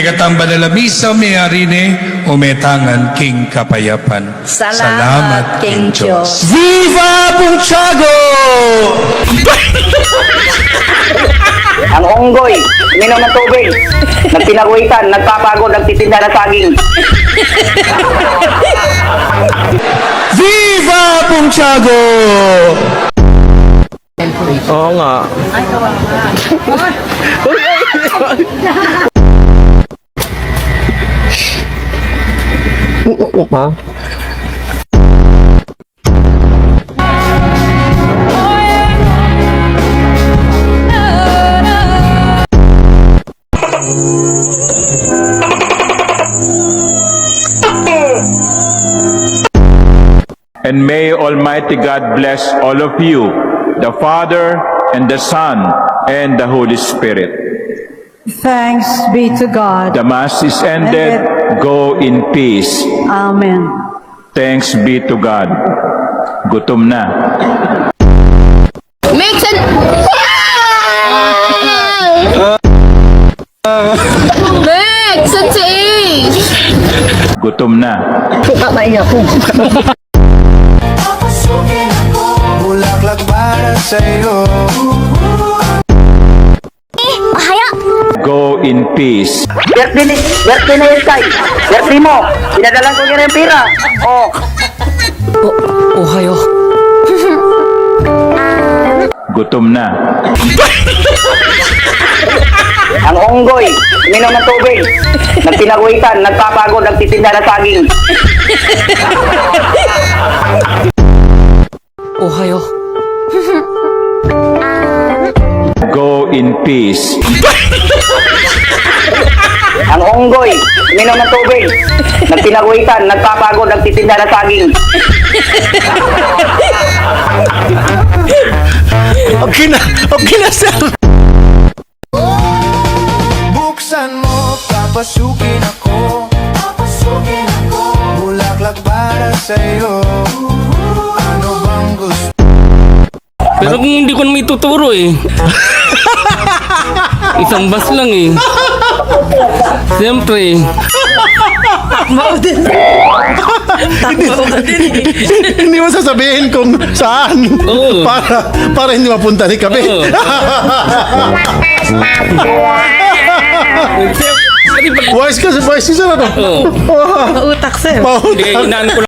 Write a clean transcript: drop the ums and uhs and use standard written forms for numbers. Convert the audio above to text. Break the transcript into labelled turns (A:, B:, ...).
A: katang banal misa mayari ni umetangan king kapayapan.
B: Salamat, King Diyos.
A: Viva Punchago!
C: Ang unggoy, minom ng tubig. Nagpinaguhitan, nagpapagod, nagtitinda ng saging.
A: Viva Punchago!
D: Oo nga. Ha?
E: And may Almighty God bless all of you, the Father, and the Son, and the Holy Spirit.
B: Thanks be to God.
E: The Mass is ended. Go in peace.
B: Amen.
E: Thanks be to God. Gutom na.
F: Make sense. Make sense.
E: Gutom na.
G: Bulaklak para sa'yo.
F: Mahaya.
E: Go in peace.
C: Birthday na yun, Kay. Birthday mo. Pinadalan ko niya ng pira. Oh,
D: Ohayo.
E: Gutom na.
C: ang unggoy, minom ng tubig. Nagpinaguhitan, nagpapagod, nagtitinda ng saging.
D: Ohayo.
E: Go in peace.
C: Ang unggoy, minom ng tubig. Nagpinaguhitan, nagpapagod, nagtitinda ng saging.
A: Okay na sir.
G: Buksan mo, papasukin ako. Bulaklak para sa'yo. Ano bang gusto?
D: Pero kung hindi ko naman ituturo eh. Isang bus lang eh. Siyempre.
A: Hindi mo sasabihin kung saan.
D: Oo.
A: Para hindi mapunta ni kami.
D: Oo.
A: Wise ka sir ano?
D: Oo.
B: Utak, sir.
D: Hindi, inaan ko